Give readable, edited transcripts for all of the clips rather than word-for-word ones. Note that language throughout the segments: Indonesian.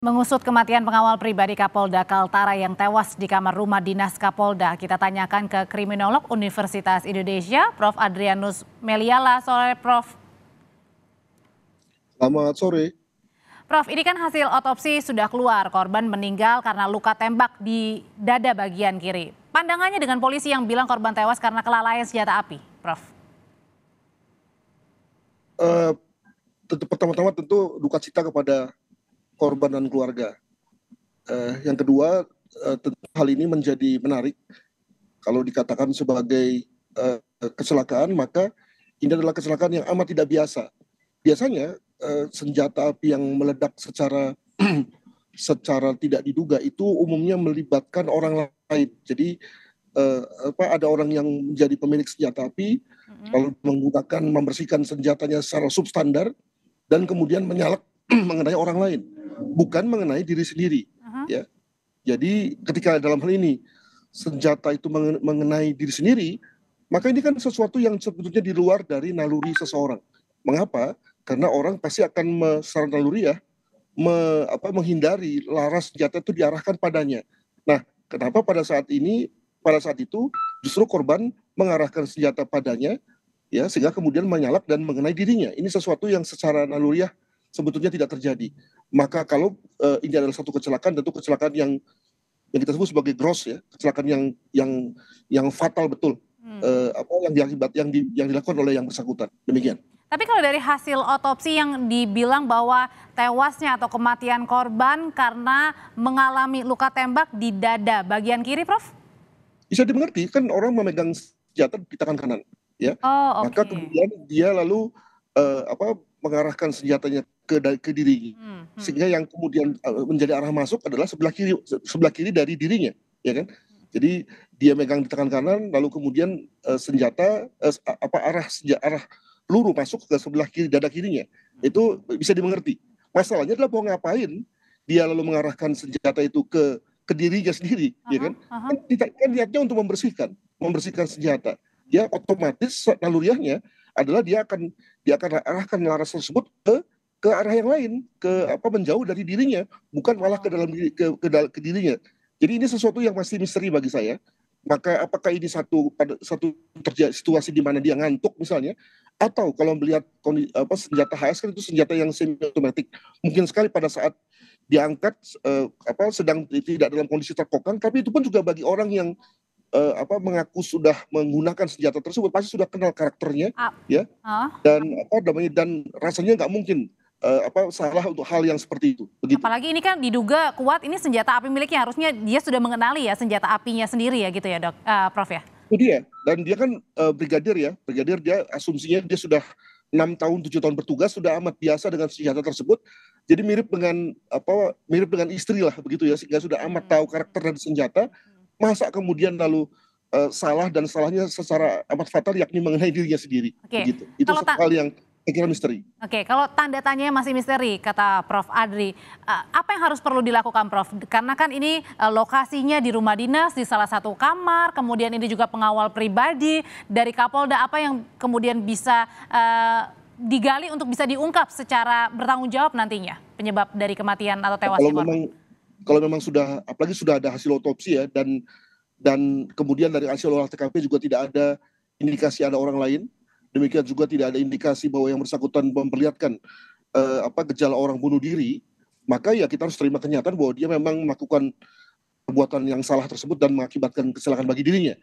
Mengusut kematian pengawal pribadi Kapolda Kaltara yang tewas di kamar rumah dinas Kapolda, kita tanyakan ke kriminolog Universitas Indonesia, Prof. Adrianus Meliala. Sore, Prof. Selamat sore. Prof, ini kan hasil otopsi sudah keluar, korban meninggal karena luka tembak di dada bagian kiri. Pandangannya dengan polisi yang bilang korban tewas karena kelalaian senjata api, Prof. Pertama-tama tentu duka cita kepada korban dan keluarga. Yang kedua, tentu hal ini menjadi menarik. Kalau dikatakan sebagai kecelakaan, maka ini adalah kecelakaan yang amat tidak biasa. Biasanya senjata api yang meledak secara tidak diduga itu umumnya melibatkan orang lain. Jadi ada orang yang menjadi pemilik senjata api, lalu membersihkan senjatanya secara substandar dan kemudian menyalak mengenai orang lain, bukan mengenai diri sendiri. Ya. Jadi ketika dalam hal ini senjata itu mengenai diri sendiri, maka ini kan sesuatu yang sebetulnya di luar dari naluri seseorang. Mengapa? Karena orang pasti akan secara naluri menghindari laras senjata itu diarahkan padanya. Nah, kenapa pada saat itu justru korban mengarahkan senjata padanya, ya, sehingga kemudian menyalak dan mengenai dirinya. Ini sesuatu yang secara naluriah sebetulnya tidak terjadi. Maka kalau ini adalah satu kecelakaan, tentu kecelakaan yang kita sebut sebagai gross, ya, kecelakaan yang fatal betul, yang dilakukan oleh yang bersangkutan. Demikian. Tapi kalau dari hasil otopsi yang dibilang bahwa tewasnya atau kematian korban karena mengalami luka tembak di dada bagian kiri, Prof? Bisa dimengerti, kan orang memegang senjata di tangan kanan, ya. Maka kemudian dia lalu mengarahkan senjatanya ke dirinya, sehingga yang kemudian menjadi arah masuk adalah sebelah kiri dari dirinya, ya kan. Jadi dia megang di tangan kanan, lalu kemudian arah peluru masuk ke sebelah kiri dada kirinya. Itu bisa dimengerti. Masalahnya adalah mau ngapain dia lalu mengarahkan senjata itu ke dirinya sendiri, ya kan? Kan niatnya untuk membersihkan senjata. Ya, otomatis naluriahnya adalah dia akan arahkan laras tersebut ke arah yang lain, menjauh dari dirinya, bukan malah ke dirinya. Jadi ini sesuatu yang masih misteri bagi saya. Maka apakah ini satu situasi di mana dia ngantuk misalnya, atau kalau melihat senjata HS kan itu senjata yang semi otomatis, mungkin sekali pada saat diangkat sedang tidak dalam kondisi terkokang, tapi itu pun juga bagi orang yang mengaku sudah menggunakan senjata tersebut pasti sudah kenal karakternya, ya, dan rasanya nggak mungkin salah untuk hal yang seperti itu. Begitu. Apalagi ini kan diduga kuat ini senjata api miliknya, harusnya dia sudah mengenali ya senjata apinya sendiri ya gitu ya, Prof ya. Itu dia, dan dia kan brigadir dia asumsinya dia sudah 6 tahun 7 tahun bertugas, sudah amat biasa dengan senjata tersebut. Jadi mirip dengan istri lah begitu ya, sehingga sudah amat tahu karakter dan senjata. Masa kemudian lalu salah, dan salahnya secara amat fatal yakni mengenai dirinya sendiri. Begitu. Itu satu hal yang saya kira misteri. Oke, kalau tanda tanyanya masih misteri, kata Prof. Adri, apa yang harus perlu dilakukan, Prof? Karena kan ini lokasinya di rumah dinas, di salah satu kamar, kemudian ini juga pengawal pribadi dari Kapolda, apa yang kemudian bisa digali untuk bisa diungkap secara bertanggung jawab nantinya penyebab dari kematian atau tewasnya korban? Kalau memang sudah, apalagi sudah ada hasil otopsi ya, dan kemudian dari hasil olah TKP juga tidak ada indikasi ada orang lain. Demikian juga tidak ada indikasi bahwa yang bersangkutan memperlihatkan gejala orang bunuh diri, maka ya kita harus terima kenyataan bahwa dia memang melakukan perbuatan yang salah tersebut dan mengakibatkan kecelakaan bagi dirinya.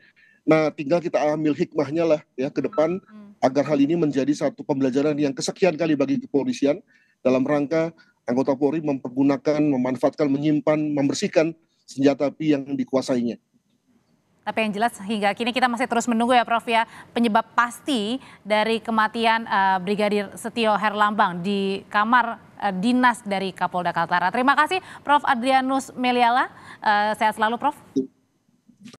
Nah, tinggal kita ambil hikmahnya lah ya ke depan, agar hal ini menjadi satu pembelajaran yang kesekian kali bagi kepolisian dalam rangka anggota Polri memanfaatkan, menyimpan, membersihkan senjata api yang dikuasainya. Tapi yang jelas hingga kini kita masih terus menunggu ya, Prof ya, penyebab pasti dari kematian Brigadir Setio Herlambang di kamar dinas dari Kapolda Kaltara. Terima kasih Prof. Adrianus Meliala, sehat selalu, Prof.